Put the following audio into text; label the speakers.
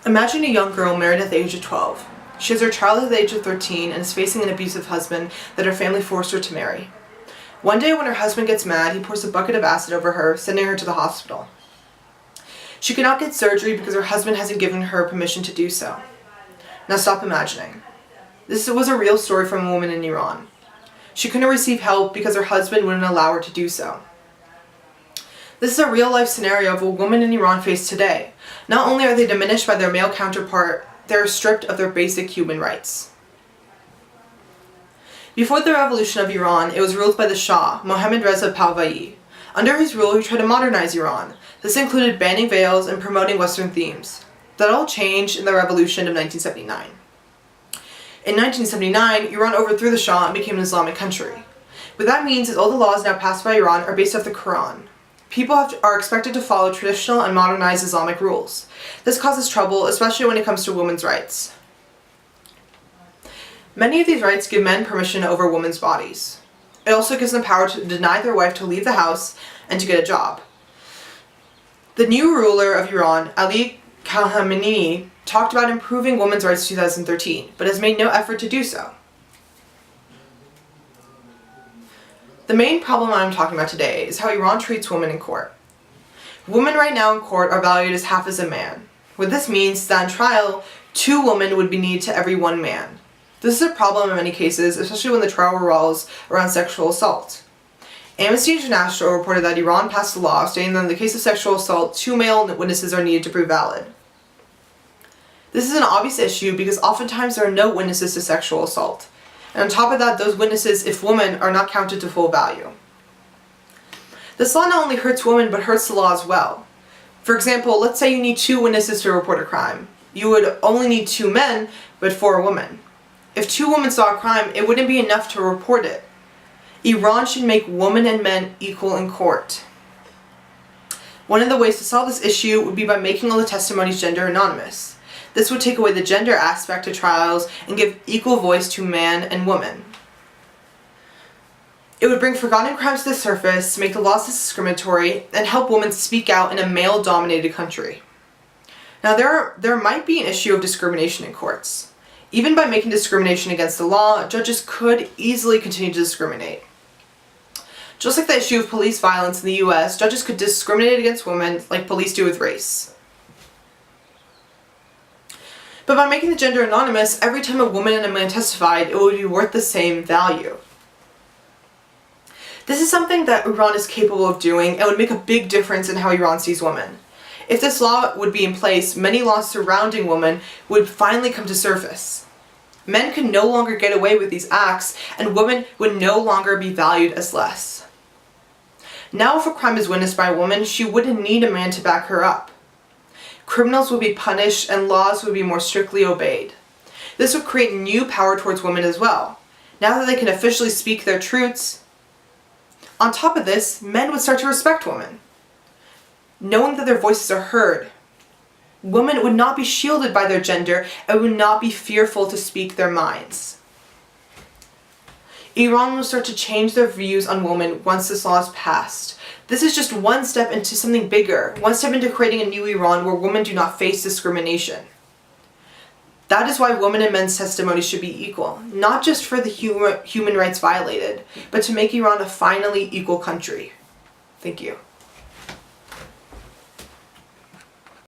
Speaker 1: Imagine a young girl married at the age of 12. She has her child at the age of 13 and is facing an abusive husband that her family forced her to marry. One day when her husband gets mad, he pours a bucket of acid over her, sending her to the hospital. She cannot get surgery because her husband hasn't given her permission to do so. Now stop imagining. This was a real story from a woman in Iran. She couldn't receive help because her husband wouldn't allow her to do so. This is a real-life scenario of what women in Iran face today. Not only are they diminished by their male counterpart, they are stripped of their basic human rights. Before the revolution of Iran, it was ruled by the Shah, Mohammad Reza Pahlavi. Under his rule, he tried to modernize Iran. This included banning veils and promoting Western themes. That all changed in the revolution of 1979. In 1979, Iran overthrew the Shah and became an Islamic country. What that means is all the laws now passed by Iran are based off the Quran. People are expected to follow traditional and modernized Islamic rules. This causes trouble, especially when it comes to women's rights. Many of these rights give men permission over women's bodies. It also gives them power to deny their wife to leave the house and to get a job. The new ruler of Iran, Ali Khamenei, talked about improving women's rights in 2013, but has made no effort to do so. The main problem I'm talking about today is how Iran treats women in court. Women right now in court are valued as half as a man. What this means is that in trial, 2 women would be needed to every 1 man. This is a problem in many cases, especially when the trial revolves around sexual assault. Amnesty International reported that Iran passed a law stating that in the case of sexual assault, 2 male witnesses are needed to prove valid. This is an obvious issue because oftentimes there are no witnesses to sexual assault. And on top of that, those witnesses, if women, are not counted to full value. This law not only hurts women, but hurts the law as well. For example, let's say you need 2 witnesses to report a crime. You would only need 2 men, but 4 women. If 2 women saw a crime, it wouldn't be enough to report it. Iran should make women and men equal in court. One of the ways to solve this issue would be by making all the testimonies gender anonymous. This would take away the gender aspect of trials and give equal voice to man and woman. It would bring forgotten crimes to the surface, make the laws less discriminatory, and help women speak out in a male-dominated country. Now there might be an issue of discrimination in courts. Even by making discrimination against the law, judges could easily continue to discriminate. Just like the issue of police violence in the US, judges could discriminate against women like police do with race. But by making the gender anonymous, every time a woman and a man testified, it would be worth the same value. This is something that Iran is capable of doing and would make a big difference in how Iran sees women. If this law would be in place, many laws surrounding women would finally come to surface. Men could no longer get away with these acts, and women would no longer be valued as less. Now if a crime is witnessed by a woman, she wouldn't need a man to back her up. Criminals would be punished and laws would be more strictly obeyed. This would create new power towards women as well. Now that they can officially speak their truths. On top of this, men would start to respect women, knowing that their voices are heard. Women would not be shielded by their gender and would not be fearful to speak their minds. Iran will start to change their views on women once this law is passed. This is just one step into something bigger, one step into creating a new Iran where women do not face discrimination. That is why women and men's testimonies should be equal, not just for the human rights violated, but to make Iran a finally equal country. Thank you.